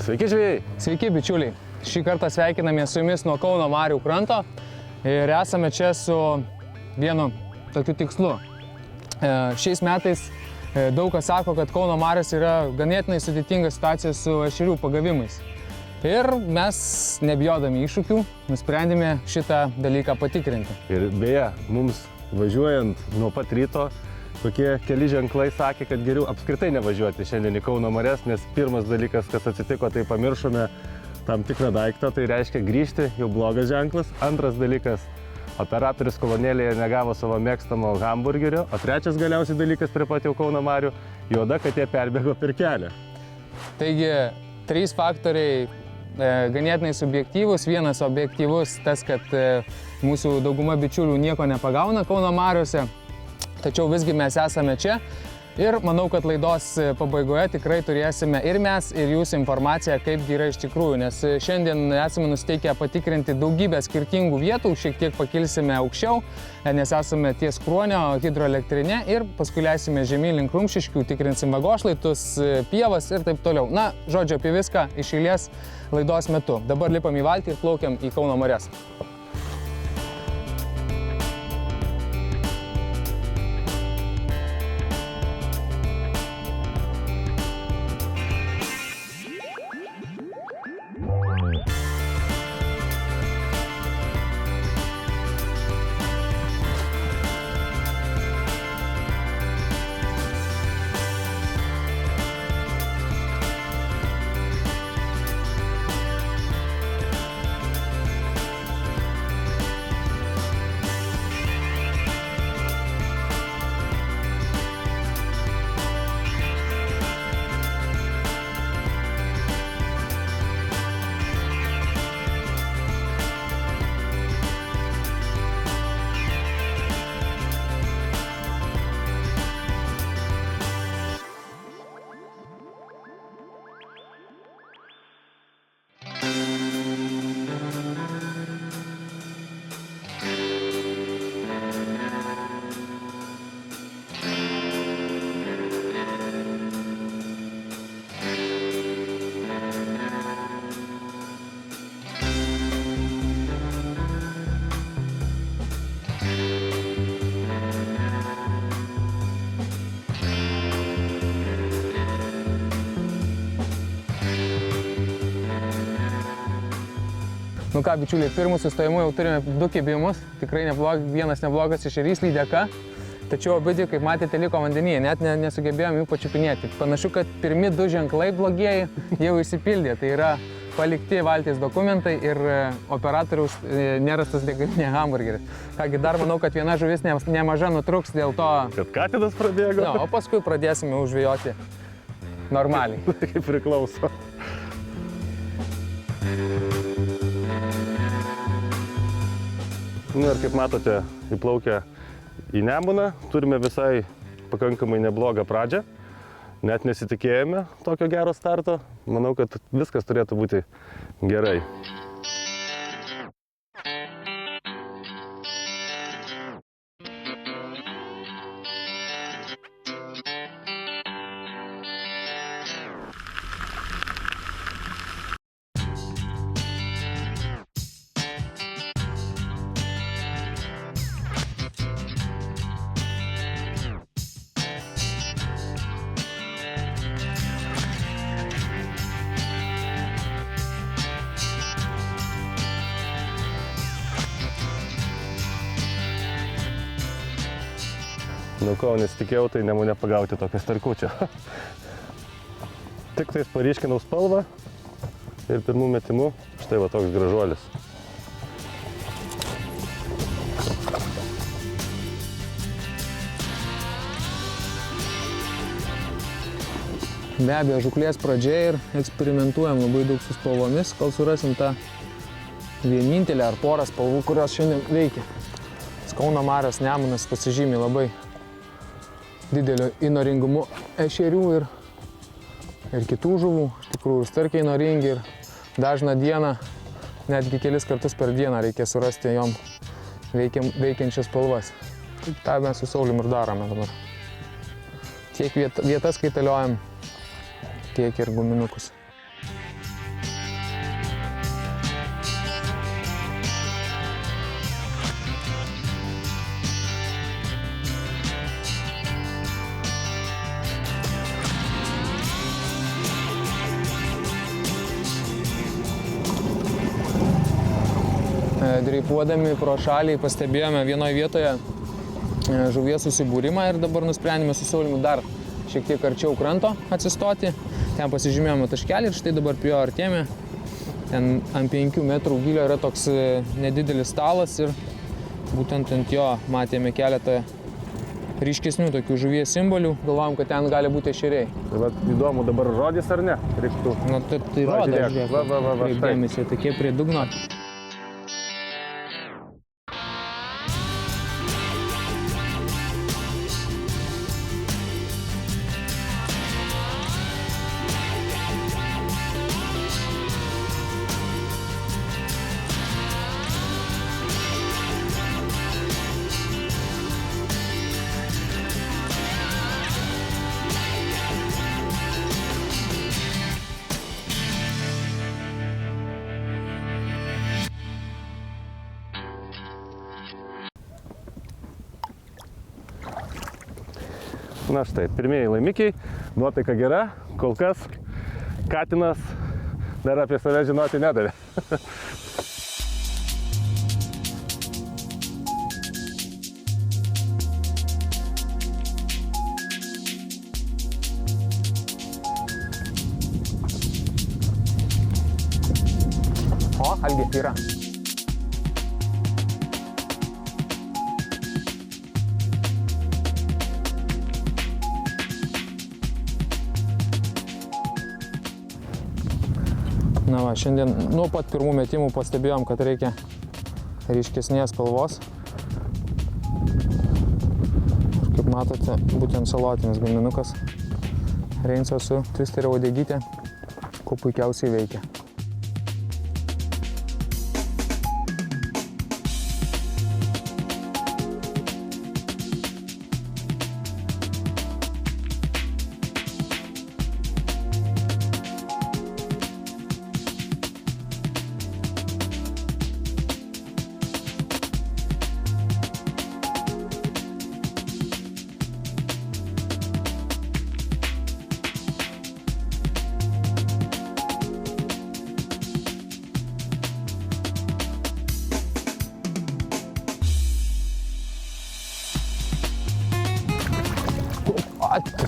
Sveiki žvejai! Sveiki bičiuliai! Šį kartą sveikiname su jumis nuo Kauno marių kranto ir esame čia su vienu tokiu tikslu. Šiais metais daug kas sako, kad Kauno marios yra ganėtinai sudėtinga situacija su ešerių pagavimais. Ir mes, nebijodami iššūkių, nusprendėme šitą dalyką patikrinti. Ir beje, mums važiuojant nuo pat ryto, tokie keli ženklai sakė, kad geriau apskritai nevažiuoti šiandien į Kauno marias, nes pirmas dalykas, kas atsitiko, tai pamiršome tam tikrą daiktą, tai reiškia grįžti, jau blogas ženklas. Antras dalykas, operatorius kolonėlėje negavo savo mėgstamo hamburgerio, o trečias galiausiai dalykas prie pat jau Kauno marių, juoda katė perbėgo per kelią. Taigi, 3 faktoriai ganėtinai subjektyvus. Vienas objektyvus tas, kad mūsų dauguma bičiulių nieko nepagauna Kauno mariose. Tačiau visgi mes esame čia ir manau, kad laidos pabaigoje tikrai turėsime ir mes, ir jūs informaciją, kaip yra iš tikrųjų, nes šiandien esame nusiteikę patikrinti daugybę skirtingų vietų, šiek tiek pakilsime aukščiau, nes esame ties Kruonio hidroelektrinė ir paskui leisime žemyn link Rumšiškių, tikrinsim vagošlaitus, pievas ir taip toliau. Na, žodžiu, apie viską iš eilės laidos metu. Dabar lipam į valtį ir plaukiam į Kauno marias. Nu ką, bičiuliai, pirmų sustojimų jau turime 2 kibimus, tikrai vienas neblogas ešerys lydeka, tačiau abidvi, kaip matėte, liko vandenyje, net nesugebėjom jų pačiupinėti. Panašu, kad pirmi 2 ženklai blogieji jau išsipildė, tai yra palikti valties dokumentai ir operatoriaus nerastas degalinė hamburgeris. Kągi, dar manau, kad viena žuvis nemaža nutruks dėl to, kad katinas prabėgo. No, o paskui pradėsime užvejoti normaliai. Kaip priklauso. Nu ir kaip matote, įplaukę į Nemuną, turime visai pakankamai neblogą pradžią. Net nesitikėjome tokio gero starto. Manau, kad viskas turėtų būti gerai. Nu ko, nesitikėjau, tai Nemune pagauti tokio starkučio. Tik tais paryškinau spalvą Ir pirmų metimų štai va toks gražuolis. Be abejo, žuklės pradžia ir eksperimentuojam labai daug su spalvomis, kol surasim tą vienintelę ar porą spalvų, kurios šiandien veikia. Kauno marios Nemunas pasižymi labai dideliu įnoringumu ešerių ir kitų žuvų. Iš tikrųjų, starkiai įnoringi ir dažną dieną, netgi kelis kartus per dieną reikia surasti jom veikiančias spalvas. Ta mes su Saulium ir darome dabar. Tiek vietas kaitaliojam, tiek ir guminukus. Dreifuodami pro šalį pastebėjome vienoje vietoje žuvies susibūrimą ir dabar nusprendėme su Saulimu dar šiek tiek arčiau kranto atsistoti. Ten pasižymėjome taškelį ir štai dabar prie jo artėjame. Ten ant 5 metrų gylio yra toks nedidelis stalas ir būtent ant jo matėme keletą ryškesnių tokių žuvies simbolių. Galvojom, kad ten gali būti ešeriai. Tai va, įdomu dabar žodis ar ne? Reiktų. Na, tai rodo, žiūrėk, kaip dėmesį, tokie prie dugno. Na štai, pirmieji laimikiai, nuotaika gera, kol kas katinas dar apie save žinoti nedavė. O, Algi, yra. Na va, šiandien nuo pat pirmų metimų pastebėjom, kad reikia ryškesnės spalvos. Ir kaip matote, būtent salotinis guminukas Reinso su twisterio uodegytė, kuo puikiausiai veikia.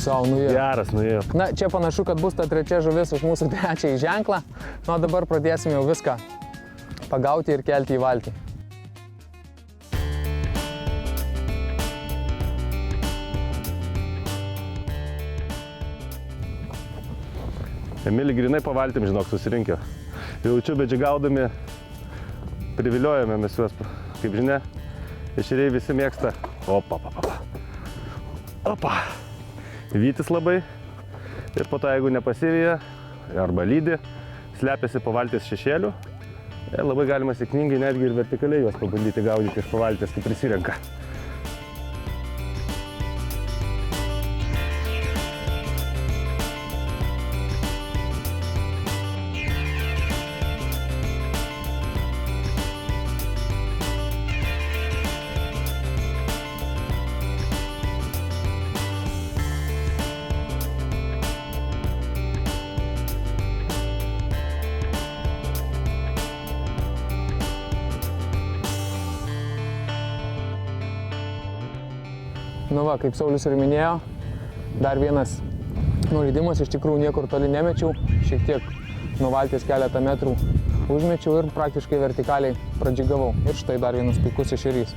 Sau nuėjo. Geras nuėjo. Na, čia panašu, kad bus ta trečia žuvis už mūsų trečiąjį ženklą. Nu, dabar pradėsim jau viską pagauti ir kelti į valtį. Emilį grinai po valtim, žinok, susirinkę. Jaučiu, bedžigaudami priviliojame mes juos. Kaip žinia, ešeriai visi mėgsta. Opa. Vytis labai ir po to, jeigu nepasivyja arba lydi, slepiasi po valties šešėlių. Ir labai galima sėkmingai netgi ir vertikaliai juos pabandyti gaudyti iš po valties, kai prisirenka. Nu va, kaip Saulius ir minėjo, dar vienas nuleidimas, iš tikrųjų niekur toli nemečiau, šiek tiek nuo valties keletą metrų užmečiau ir praktiškai vertikaliai pradžigavau. Ir štai dar vienas puikus ešerys.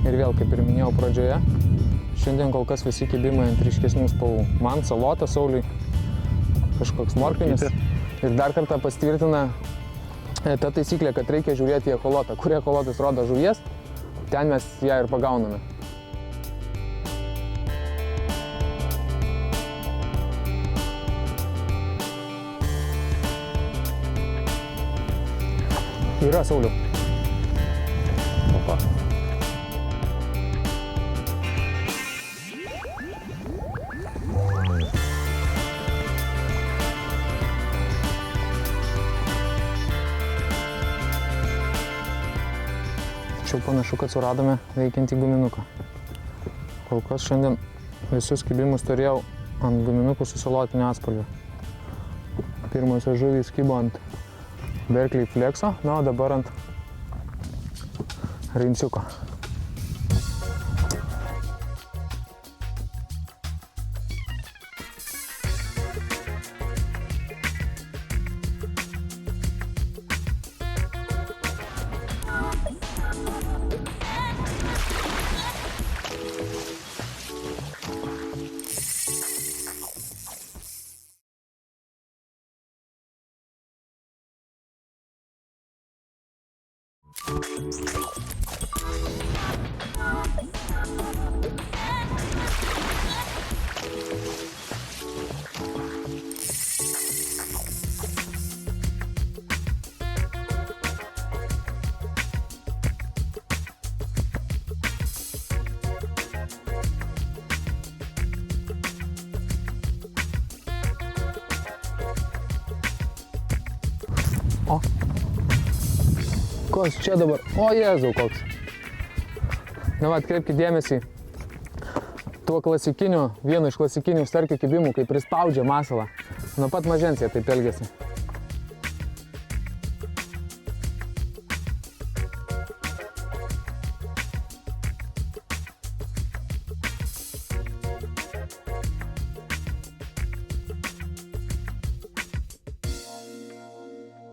Ir vėl, kaip ir minėjau pradžioje, šiandien kol kas visi kibimai ant ryškesnių spalvų. Man salota, Sauliui kažkoks morkvinis. Ir dar kartą pastvirtina ta taisyklė, kad reikia žiūrėti į echolotą. Kur echolotas rodo žuvies, ten mes ją ir pagauname. Yra, Sauliau. Opa. Tačiau panašu, kad suradome veikiantį guminuką. Kol kas šiandien visus kibimus turėjau ant guminukų su salotiniu atspalviu. Pirmosios žuvys kibo ant Berkley Flexo, na, o dabar ant Rinciuko. O, koks čia dabar? O, Jėzau, koks. Na, va, atkreipkite dėmesį, tuo klasikiniu, vienu iš klasikinių starkių kibimų, kai prispaudžia masalą. Nuo pat mažens jie taip elgiasi.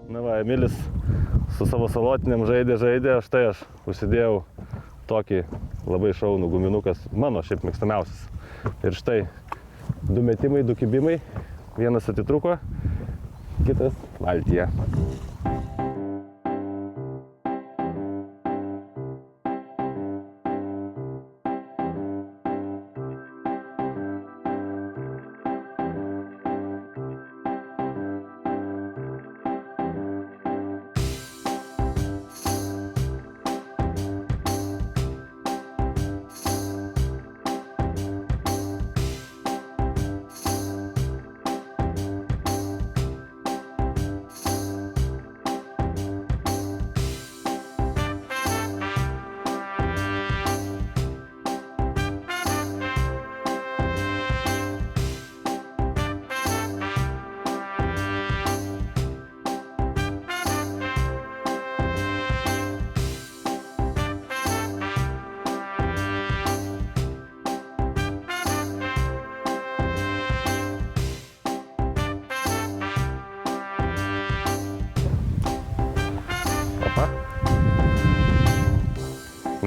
Na va, Emilis su savo salotiniam žaidė, štai aš užsidėjau tokį labai šaunų guminukas, mano šiaip mėgstamiausias. Ir štai 2 metimai, 2 kibimai, vienas atitruko, kitas valtyje.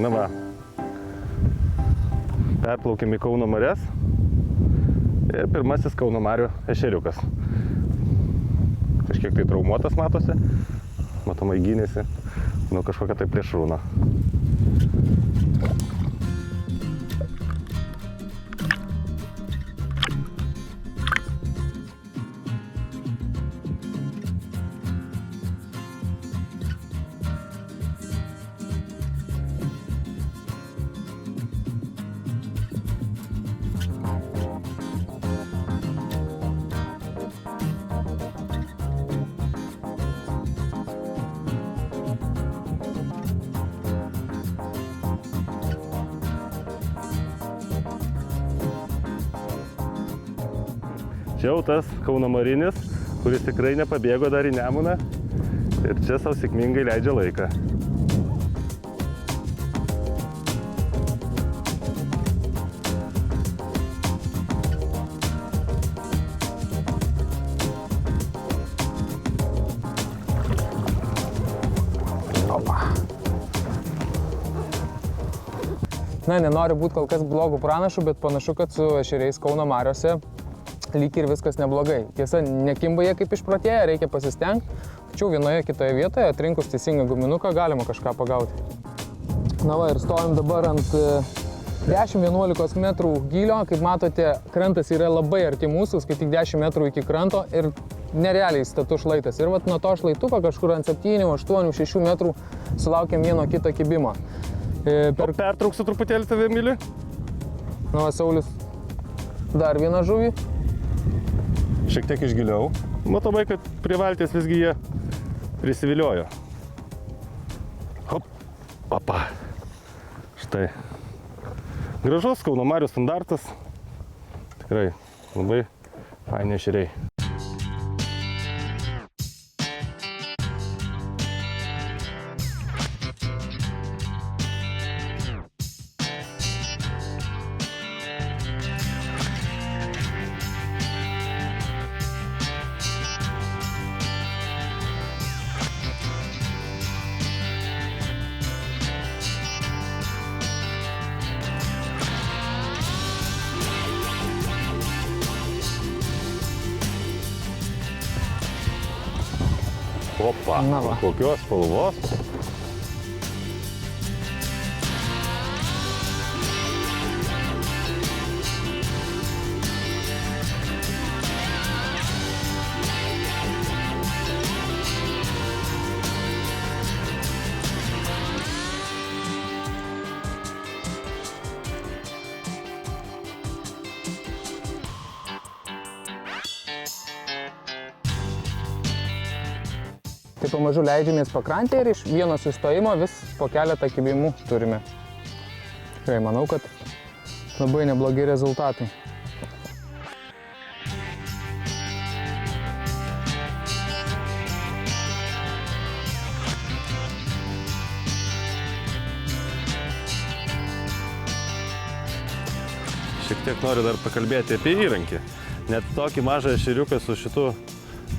Na va, perplaukėm į Kauno marias ir pirmasis Kauno marių ešeriukas. Kažkiek tai traumuotas matosi, matomai gynėsi nuo kažkokią tai plėšrūną. Čia jau tas kaunamarinis, kuris tikrai nepabėgo dar į Nemuną ir čia sau sėkmingai leidžia laiką. Na, nenoriu būti kol kas blogų pranašų, bet panašu, kad su ešeriais Kauno mariose lyg ir viskas neblogai. Tiesa, nekimba jie kaip išprotėję, reikia pasistengti, tačiau vienoje kitoje vietoje atrinkus teisingą guminuką galima kažką pagauti. Na va, ir stovim dabar ant 10-11 metrų gylio. Kaip matote, krantas yra labai arti mūsų, kai tik 10 metrų iki kranto ir nerealiai status šlaitas. Ir vat nuo to šlaituko kažkur ant 7, 8, 6 metrų sulaukėm vieno kito kibimo. Pertrauksiu truputėlį tave, Emili. Na, Saulius, dar vieną žuvį. Šiek tiek iš giliau. Matomai, kad prie valties visgi jie prisiviliojo. Hop, papa. Štai. Gražus Kauno marių standartas. Tikrai labai faini ešeriai. Opa, kokios spalvos. Tai pamažu leidžiamės pakrantę ir iš vieno sustojimo vis po keletą kibimų turime. Tikrai manau, kad labai neblogi rezultatai. Šiek tiek noriu dar pakalbėti apie įrankį. Net tokį mažą ešeriuką su šitu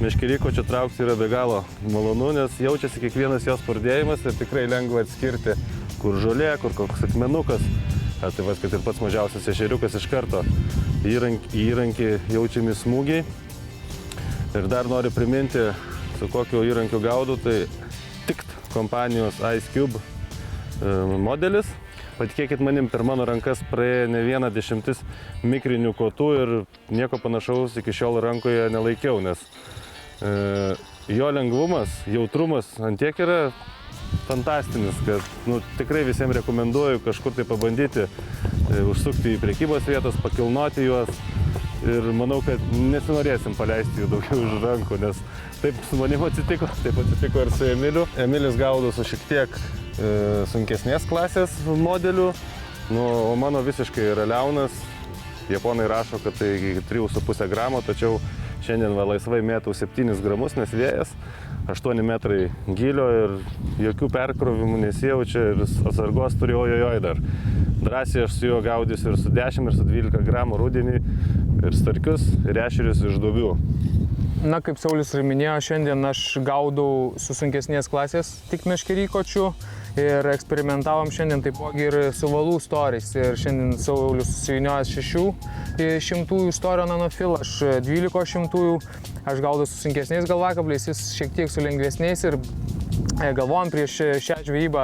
meškerykočiu traukti yra be galo malonu, nes jaučiasi kiekvienas jos spurdėjimas ir tikrai lengva atskirti, kur žolė, kur koks akmenukas. Tai vas, kad ir pats mažiausias ešeriukas iš karto į įrankį jaučiami smūgiai. Ir dar noriu priminti, su kokiu įrankiu gaudu, tai TICT kompanijos Ice Cube modelis. Patikėkit manim, per mano rankas praėjo ne vieną 10 mikrinių kotų ir nieko panašaus iki šiol rankoje nelaikiau, nes jo lengvumas, jautrumas ant tiek yra fantastinis, kad tikrai visiems rekomenduoju kažkur tai pabandyti, užsukti į prekybos vietas, pakilnoti juos ir manau, kad nesinorėsim paleisti jų daugiau už rankų, nes taip su manim atsitiko, taip atsitiko ir su Emiliu. Emilis gaudo su šiek tiek sunkesnės klasės modeliu, o mano visiškai yra liaunas. Japonai rašo, kad tai 3,5 gramo, tačiau šiandien va laisvai mėtau 7 gramus, nes vėjas, 8 metrai gylio ir jokių perkrovimų nesijaučia ir atsargos turiu ojojoj dar. Drąsiai aš su juo gaudysiu ir su 10 ir su 12 gramų rudenį ir starkius ir ešerius iš duobių. Na, kaip Saulius ir minėjo, šiandien aš gaudau su sunkesnės klasės tik meškerykočių ir eksperimentavom šiandien taipogi ir su valų storiais. Ir šiandien Saulius susivyniojas 600 storio nanofil, aš 1200, aš gaudau su sunkesniais galvakabliais, jis šiek tiek su lengvesniais ir galvojom prieš šią žvejybą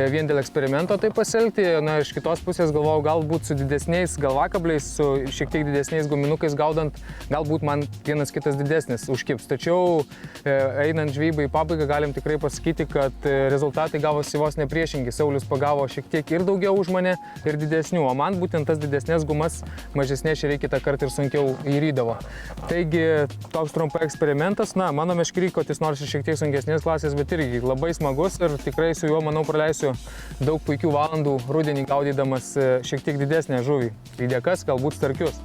vien dėl eksperimento tai pasielgti. Na, iš kitos pusės galvojau, galbūt su didesniais galvakabliais, su šiek tiek didesniais guminukais gaudant, galbūt man vienas kitas didesnis užkips. Tačiau einant žvejybą į pabaigą galim tikrai pasakyti, kad rezultatai gavosi vos nepriešingi. Saulius pagavo šiek tiek ir daugiau už mane ir didesnių, o man būtent tas didesnės gumas mažesnė ešeriai kitą kartą ir sunkiau įrydavo. Taigi toks trumpai eksperimentas. Na, mano meškerykotis nors ir šiek tiek sunkesnės klasės, bet irgi labai smagus ir tikrai su juo, manau, praleisiu daug puikių valandų rudenį gaudydamas šiek tiek didesnę žuvį. Lydekas, galbūt starkius.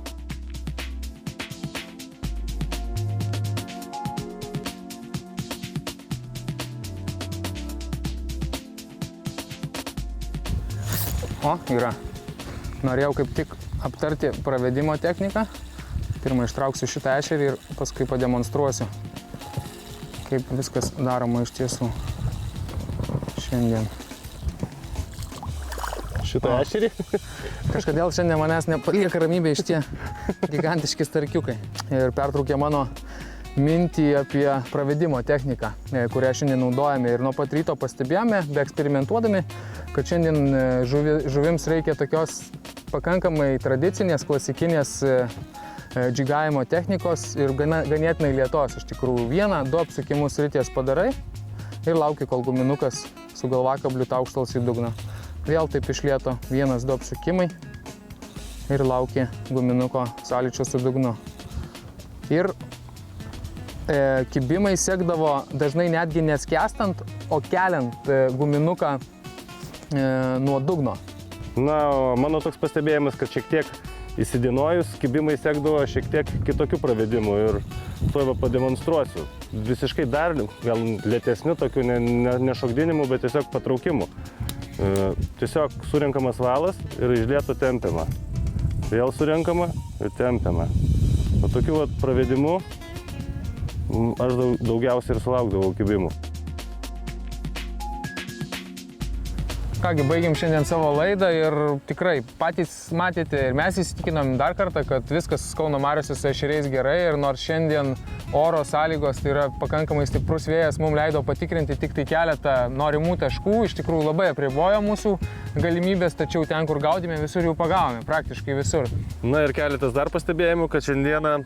O, yra. Norėjau kaip tik aptarti pravedimo techniką. Pirmą ištrauksiu šitą ešerį ir paskui pademonstruosiu, kaip viskas daroma iš tiesų šiandien. šitą ešerį. Kažkodėl šiandien manęs nepalieka ramybė iš tie gigantiški starkiukai. Ir pertraukė mano mintį apie pravedimo techniką, kurią šiandien naudojame. Ir nuo pat ryto pastebėjome, beeksperimentuodami, kad šiandien žuvims reikia tokios pakankamai tradicinės, klasikinės džigavimo technikos ir ganėtinai lėtos. Iš tikrųjų, 1-2 apsukimus rities padarai ir lauki, kol guminukas su galvakabliu taukštels į dugną. Vėl taip iš lėto 1-2 apsukimai ir lauki guminuko sąlyčio su dugnu. Ir kibimai sekdavo dažnai netgi neskęstant, o keliant guminuką nuo dugno. Na, mano toks pastebėjimas, kad šiek tiek įsidinojus, kibimai sekdavo šiek tiek kitokių pravedimų ir tuoj pademonstruosiu. Visiškai dar gal lėtesnių tokių nešokdinimų, bet tiesiog patraukimų. Tiesiog surinkamas valas ir iš lėto tempiama. Vėl surinkama ir tempiama. O tokių pravedimų aš daugiausiai ir sulaukdavau kibimų. Kągi, baigim šiandien savo laidą ir tikrai patys matėte ir mes įsitikinom dar kartą, kad viskas Kauno mariose su ešeriais gerai ir nors šiandien oro sąlygos, tai yra pakankamai stiprus vėjas, mums leido patikrinti tik tai keletą norimų taškų, iš tikrųjų labai apribojo mūsų galimybės, tačiau ten, kur gaudėme, visur jau pagavome, praktiškai visur. Na ir keletas dar pastebėjimų, kad šiandieną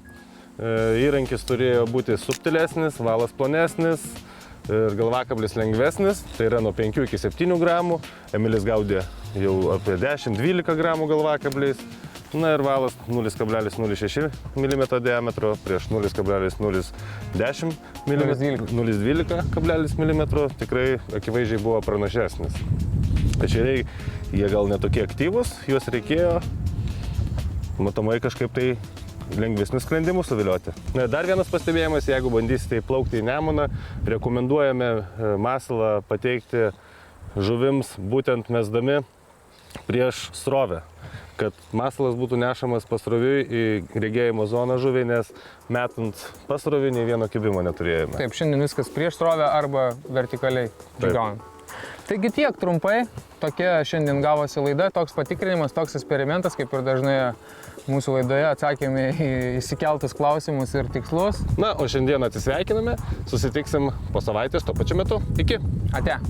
įrankis turėjo būti subtilesnis, valas plonesnis ir galvakablis lengvesnis, tai yra nuo 5 iki 7 gramų. Emilis gaudė jau apie 10-12 gramų galvakabliais. Na ir valas 0,06 mm diametro prieš 0,010 mm tikrai akivaizdžiai buvo pranašesnis. Ešeriai, jie gal netokie aktyvūs, juos reikėjo matomai kažkaip tai lengvesnius skrendimus suvilioti. Na, dar vienas pastebėjimas, jeigu bandysite įplaukti į Nemuną, rekomenduojame masalą pateikti žuvims būtent mesdami prieš srovę, kad masalas būtų nešamas pasroviui į regėjimo zoną žuviai, nes metant pasroviui nei vieno kibimo neturėjome. Taip, šiandien viskas prieš srovę arba vertikaliai džigaujam. Taigi tiek trumpai, tokia šiandien gavosi laida, toks patikrinimas, toks eksperimentas, kaip ir dažnai mūsų laidoje atsakėme į įsikeltus klausimus ir tikslus. Na, o šiandien atsisveikiname, susitiksim po savaitės tuo pačiu metu. Iki. Ate.